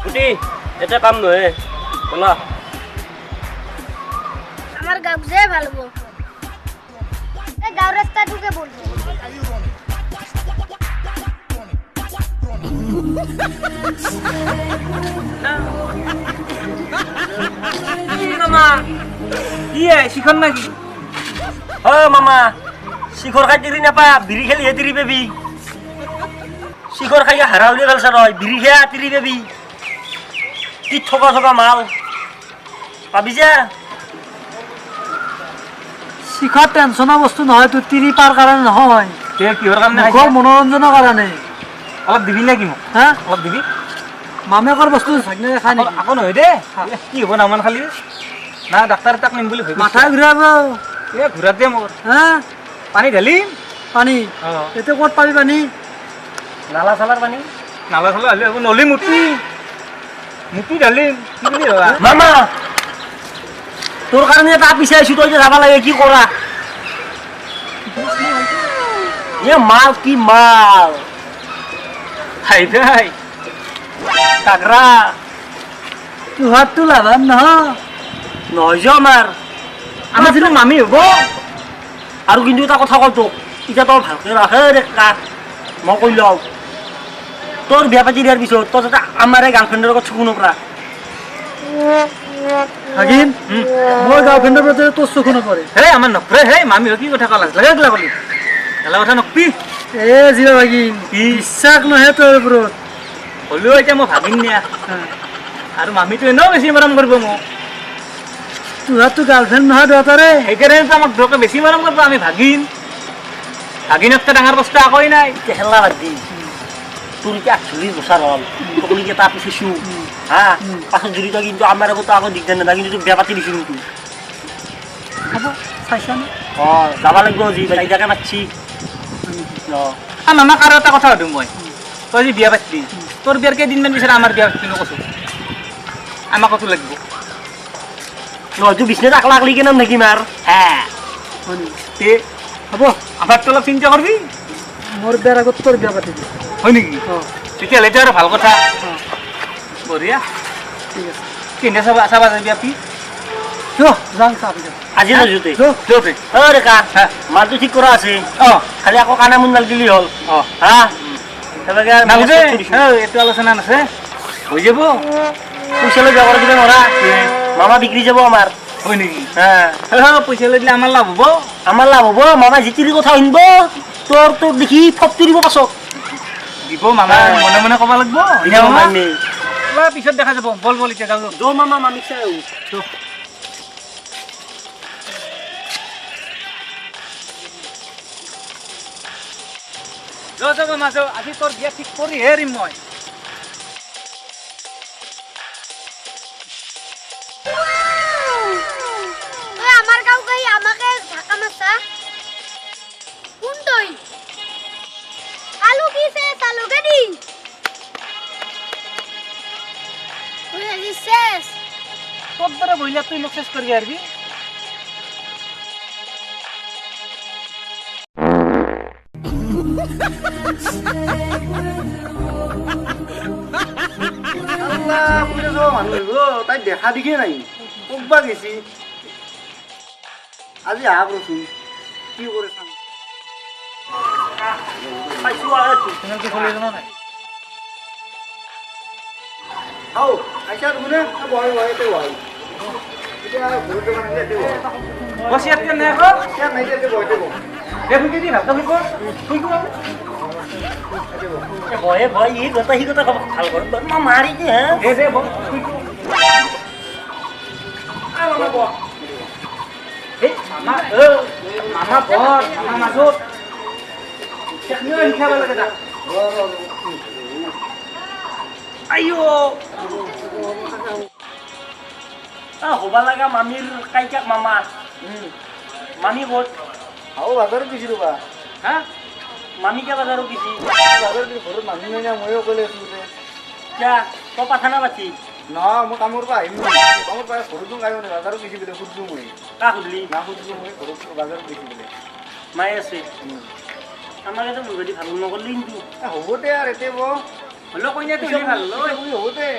গুটি এটা কাম নহে বলা আমার গাঁও যে ভালো এই গাঁও রাস্তা ঢুকে বলবো মামা কি শিখর নাকি ও মামা শিখর খাই দিলি না পা বিড়ি খেলি হে তিরি পেবি শিখর খাই হারা উলিয়ে গেল স্যার বিড়ি খেয়া তিরি পেবি কি ঠকা ঠকা মাল পাবি যা শিখৰ টেনচনৰ বস্তু নহয় তো তিৰি পাৰ কাৰণে নহয় কিহৰ কাৰণে মুখৰ মনোৰঞ্জনৰ কাৰণে অলপ দিবি নেকি মোক হা অলপ দিবি মামেকৰ বস্তু চাগনে খাই নেকি আকৌ নহয় দে কি হ'ব নামান খালি না ডাক্তাৰ তাক নিম বুলি ভাবি মাথা ঘূৰাব ঘূৰাত দে মোৰ হা পানী ঢালিম পানী এতিয়া ক'ত পাবি পানী নালা চালাৰ পানী নালা চালা হ'লে আকৌ নলি মুটি ঢালিম কি বুলি ভাবা মামা তোৰ কাৰণে এটা পিছে আছো তই যে যাব লাগে কি কৰা মাল কি মাল হাই ভাই কাকৰা তোহাৰটো লাভান নহয় নহয় যে আমাৰ যিটো মামী হ'ব আৰু কিন্তু এটা কথা কওঁ তোক এতিয়া তই ভালকৈ ৰাখে দেখা মই কৈ লওঁ তোৰ বিয়া পাতি দিয়াৰ পিছত তই যাতে আমাৰ এই গাৰ্লফ্ৰেণ্ডৰ লগত চকু নকৰা হাগিন মই গাৰ্লফ্ৰেণ্ডৰ প্ৰতি তোৰ চকু নপৰে হে আমাৰ নকৰে হে মামী কি কথা ক'লা লাগে গেলা কলি গেলা কথা নকবি এ জিৰা ভাগিন বিশ্বাস নহয় তোৰ ওপৰত হ'লেও এতিয়া মই ভাগিন নিয়া আৰু মামীটো এনেও বেছি মৰম কৰিব মোক তোহাৰটো গাৰ্লফ্ৰেণ্ড নহয় দুটাৰে সেইকাৰণে আমাক ধৰক বেছি মৰম কৰিব আমি ভাগিনতকৈ ডাঙৰ বস্তু একোৱেই নাই হেলা বাদ দি তোৰ এতিয়া 48 বছৰ হ'ল তকলি এটা পিছিছোঁ হা পাছত যদি তই কিন্তু আমাৰ আগতো আকৌ দিগদাৰ নাথাকে কিন্তু তোক বিয়া পাতি দিছোঁ কিন্তু হ'ব চাইছানে অঁ যাব লাগিব যি বাইদাকে মাতছি মামাক আৰু এটা কথা সুধোঁ মই তই যি বিয়া পাতিলি তোৰ বিয়াৰ কেইদিনমান পিছত আমাৰ বিয়া পাতিলোঁ কৈছোঁ আমাকতো লাগিব নহয়তো বিচনাত আকলা আকলি কেনে থাকিম আৰু হ্যাঁ হ'ব আমাৰতো অলপ চিন্তা কৰিবি মোৰ বিয়াৰ আগত তোৰ বিয়া পাতি দিম হয় নেকি তেতিয়াহ'লে এইটো আৰু ভাল কথা বঢ়িয়া ঠিক আছে কেনে চাবা যাবি আপি যাওঁ চাহ পিছত আজি নাযোতে ৰেখা মালটো ঠিক কৰা আছে খালি আকৌ কানা মুন নাল দিলি হ'ল হা এইটো আলোচনা নাছে হৈ যাব পইচা লৈ ব্যৱহাৰ দিব নোৱাৰা মামা বিক্ৰী যাব আমাৰ হয় নেকি পইচা লৈ দিলে আমাৰ লাভ হ'ব মামা জিতিৰি কথা শুনিব তোৰ দেখি ফপটো দিব পাছত দিব মামা মনে মনে ক'ব লাগিব পিছত দেখা যাব বল এতিয়া যাওঁ মামা মামিক চাই আজি তোৰ বিয়া ঠিক কৰি হেৰিম মই আমার গাঁও গাই আমাকে ঢাকা মারছা কোন তুই আলু কি সে চালু গেদি তুই আজি শেষ তোর দ্বারা বইলা তুই মোক শেষ করবি আর কি আল্লাহ পুরে যাও মানুষ গো তাই দেখা দিকে নাই কবা গেছি আজি আহ করছি কি করে চাম পাইছো আর তুমি কি চলে গেল না আও আইসা তুমি না বয় বয় তে বয় এটা ঘুরতে মানে তে বয় বসিয়াত কেন না গো কেন নাই তে বয় তে বয় দেখুন কি দিন আপনি কো তুই কো ভয়ে ভয় ই কথা ভাল কর মা মারি কি হ্যাঁ দে তুই কো আ মামা বল এই মামা মামা বল মামা মাসুদ কেন হিসাব লাগে দা আইও হবা লাগা মামির কাইকাক মামা মামি বল আও বাজার গেছি রবা হ্যাঁ মামি কে বাজারও গেছি বাজার কি ঘর মামি না ময়ও কইলে শুতে क्या तो পাঠানা বাতি না মো কামর পা আইম কামর পা ঘরদু গায়ো না বাজারও গেছি বলে খুদু মই কা খুদলি না খুদু মই ঘর বাজার গেছি বলে মাই আছে আমাক এটা যদি ভাল নকৰলি কিন্তু হ'ব দে আৰু এতিয়া ব হ'লেও কইনাটো হ'লে ভাল হ'ল হ'ব দে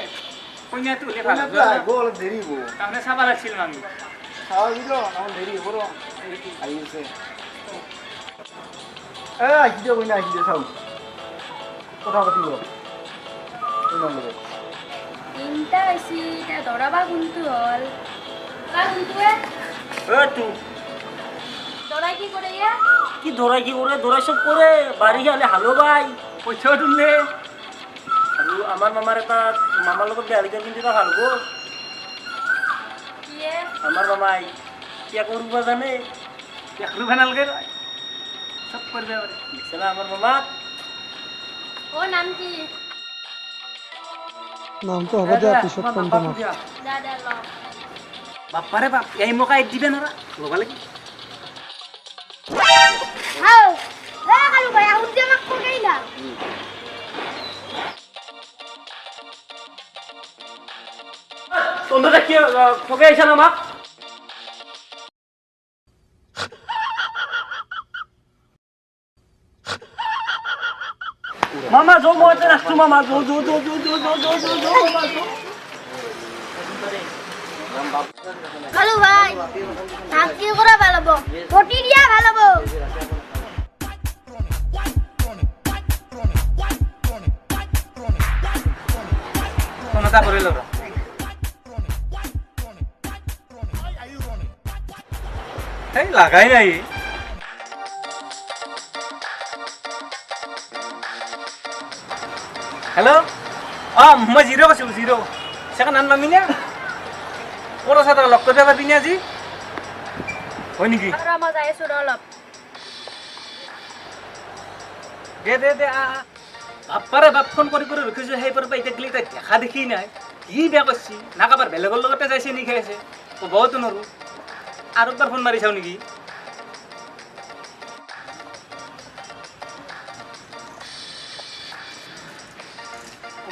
কইনাটো হ'লে ভাল হ'ল আহিব অলপ দেৰি হ'ব তাৰমানে চাব লাগিছিল মানুহ চাওঁ দিলো অকণ দেৰি হ'ব ৰ আহি আছে আহি দিয়ক কইনা আহি দিয়ক চাওঁ কথা পাতিব কইনাৰ লগত তিনিটা হৈছে এতিয়া দৰাবা কোনটো হ'ল বা কোনটোৱে তো দৰাই কি কৰে ইয়া কি ধৰাই কি কৰে ধৰাই চব কৰে বাৰিষা হ'লে হালো বাই পইচাও তুলিলে আৰু আমাৰ মামাৰ এটা মামাৰ লগত বেয়া লাগিছে কিন্তু এটা ভাল হ'ব কিয়ে আমাৰ মামাই কিয় কৰিব জানে একলো ফেনালকে চব কৰিব পাৰে দেখিছে না আমাৰ মামাক অ নাম কি নামটো হ'ব দিয়া পিছত কম তোমাক দাদা ল বাপ্পাৰে বাপ এই মোকা এড দিবে নৰা ল'ব লাগি হাও এ কালু ভাই আহুন যে আমাক কই না তোমরা কি ঠকে আইছা না আমাক মামা জো মতে রাখছো মামা জো জো জো জো জো জো জো জো জো মামা জো কালু ভাই নাম কি করে ভালো হবো পটি দিয়া ভালো হবো কোনটা করে লব এই লাগাই নাই হ্যালো মই জিরো কৈছো জিরো সেখানে নাম নামি না ক'ত আছা তই লগ কৰিব পাবিনে আজি হয় নেকি আৰু মই যাই আছো অলপ দে দে দে বাপ্পাৰে বাপ ফোন কৰি কৰি ৰখিছোঁ সেই পৰা এতিয়া গেলি তাই দেখা দেখি নাই কি বেয়া কৰিছি না কাবাৰ বেলেগৰ লগতে যাইছে নি খাই আছে ক'বওতো নোৱাৰোঁ আৰু একবাৰ ফোন মাৰি চাওঁ নেকি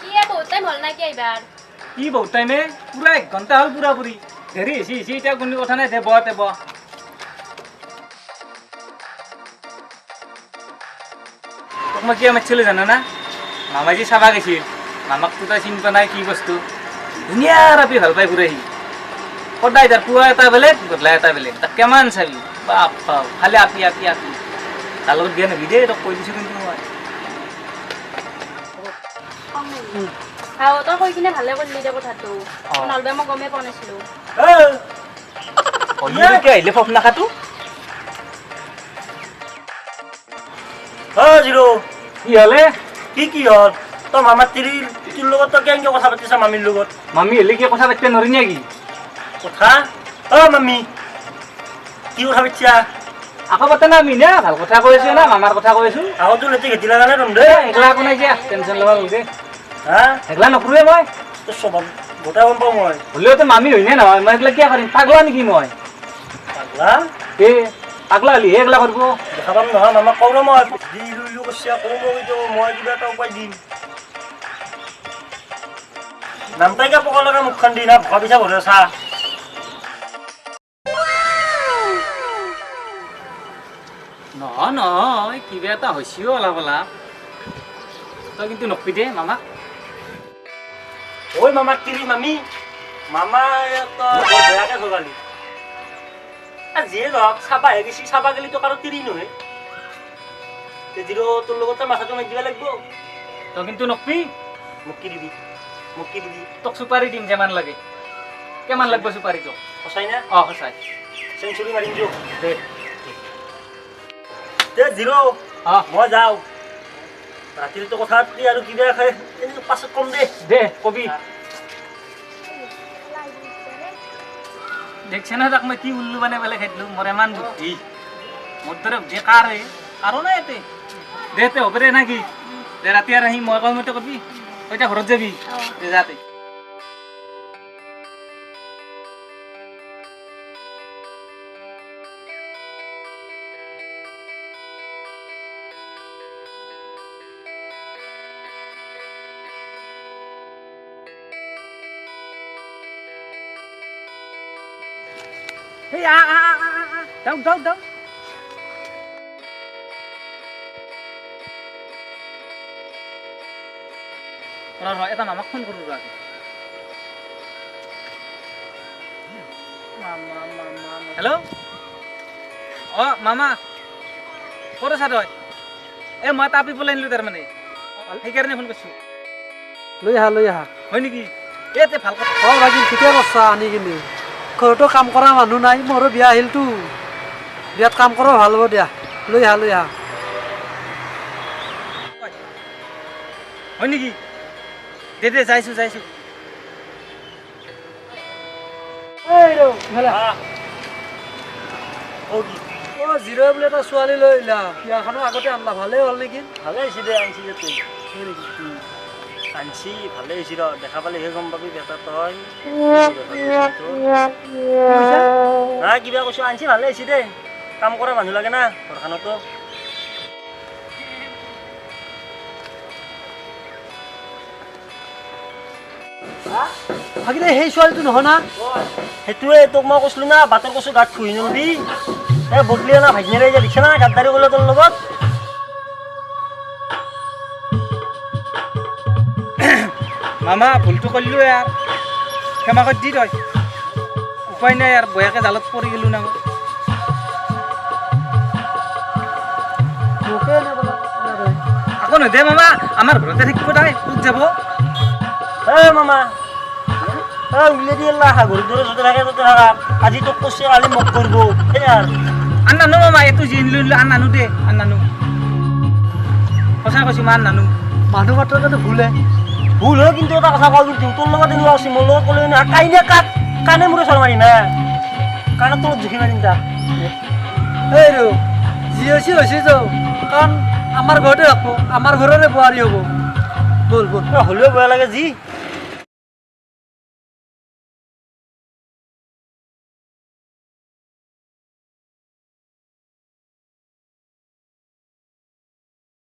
ইয়ে বহুত টাইম হল নাকি এইবাৰ কি বহুত টাইমে পুৰা 1 ঘণ্টা হ'ল পুৰা পুৰি দেৰি হৈছে এতিয়া কোনো কথা নাই দে ব তোক মই কিয় মাতিছিলোঁ জানো না মামাই যি চাবা গৈছিল মামাকতো তাই চিনি পোৱা নাই কি বস্তু ধুনীয়া ৰাপি ভাল পাই পুৰা সি সদায় তাৰ পুৱা এটা বেলেগ গধূলা এটা বেলেগ তাক কিমান চাবি বাপ বাপ খালি আপি আপি আপি তাৰ লগত দিয়া নাবি দেই তোক কৈ দিছোঁ কিন্তু মই হাও তই কৈ কিনে ভালে কৰিলি দে কথাটো নহ'লে মই গমেই পোৱা নাছিলোঁ কি আহিলে ফফ নাখাতো জিরো কি হ'লে কি হল তোর মামার তোর লগত তো কেঙ্গে কথা পাতিছা মামির লগত মামী হ'লে কি কথা পাতিব নোৱাৰি নেকি কথা মামি কি কথা পাতিছা আকৌ পাতে না আমি না ভাল কথা কৈ আছো না মামাৰ কথা কৈ আছো আগতো লেতে ঘেটি লাগা নাই তম দে একলা একো নাই দিয়া টেনশ্যন ল'ব নালাগে হা একলা নকৰোৱে মই তোর স্বভাব গোটা গম পাও মই হ'লেওতো মামী হয়নে নহয় মই একলা কিয় কৰিম পাগলা নেকি মই পাগলা এ পাগলা হ'লি একলা কৰিব দেখা পাম নহয় মামাক কওঁ ৰ মই দি লুইলো কৈছে কওঁ কিন্তু মই কিবা এটা উপায় দিম নামটাইকে পকৰ লগা মুখখন দি না ভকা পিছা ভৰে চা নহয় নহয় কিবা এটা হৈছেও অলপ অলপ তই কিন্তু নকবি দে মামাক ঐ মামাক তিৰি মামি মামা তই বৰ বেয়াকে ধৰালি যিয়ে নহওক চাবাহে গেছি চাবা গেলি তোক আৰু তিৰি নহয় জিৰো তোৰ লগতে মাথাটো মাৰি দিব লাগিব তই কিন্তু নকবি মোক কি দিবি তোক চুপাৰি দিম যিমান লাগে কিমান লাগিব চুপাৰি তোক সঁচাই না সঁচাই চেঞ্চুৰী মাৰিম দিওঁ দে দে জিৰো অঁ মই যাওঁ ৰাতিটো কথা পাতি আৰু কিবা খাই পাছত কম দে দে কবি দেখছে না তাক মই কি উল্লু মানে বেলেগ খাই দিলোঁ মোৰ ইমান বুদ্ধি মোৰ দৰে বেকাৰ হে আৰু নাই ইয়াতে দে তে হ'ব দে না কি দে ৰাতি আৰু আহি মই কওঁ মতে কবি তই এতিয়া ঘৰত যাবি দে যাতে Hey, down. এটা মামাক ফোন কৰোঁ ৰ হেল্ল' অঁ মামা ক'ত আছা তই মই তাপি পেলাই আনিলোঁ তাৰমানে সেইকাৰণে ফোন কৰিছোঁ লৈ আহা হয় নেকি তে ভাল কথা ভাগিন ঠিকে কৰছা আনি কিনি ঘৰতো কাম কৰা মানুহ নাই মোৰো বিয়া আহিলতো বিয়াত কাম কৰা ভাল হ'ব দিয়া লৈ আহা হয় নেকি দে যাইছোঁ জিৰ' বোলে এটা ছোৱালী লৈ আহিলা বিয়াখনৰ আগতে আনলা ভালে হ'ল নেকি ভালে হৈছে দে আনছি যে তুই আনছি ভালে হৈছে ৰ দেখা পালেহে গম পাবি বেটাৰ তই কিবা কৈছো আনছি ভালে হৈছে দে কাম কৰা মানুহ লাগে না ঘৰখনতো ভাগিনে সেই ছোৱালীটো নহয় না সেইটোৱে তোক মই কৈছিলো না বাটৰ কচু গাঁত পুহি নলবি বদলি না ভাইজনেৰে যে দিছে না গাদ্দাৰি কৰিলে তোৰ লগত মামা ভুলটো কৰিলোঁ ইয়াৰ ক্ষমা কৰি দি তই উপায় নাই ইয়াৰ বয়াকে জালত পৰি গ'লোঁ না আকৌ নেদে মামা আমাৰ ঘৰতে থাকিব তাই ক'ত যাব মামা উলিয়াই দি সাগৰ দৰে য'তে থাকে ত'তে থাকা আজি তোক কৈছে কালি মোক কৰিব সেই আৰু আন নানো মামা এইটো যি লৈ আন নানো দে আন নানো সঁচা কৈছোঁ মই আন নানো মানুহ মাত্ৰকে ভুলে ভুল হয় কিন্তু এটা কথা কওঁ কিন্তু তোৰ লগত এনেকুৱা আছে মোৰ লগত ক'লে কাইনে কাণে মূৰে চৰ মাৰিম হা কাণত তলত জুখি মাৰিম তাক এই ৰ যি হৈছে যাওঁ কাৰণ আমাৰ ঘৰতে ৰাখব আমাৰ ঘৰৰে বোৱাৰী হ'ব বল হ'লেও বেয়া লাগে যি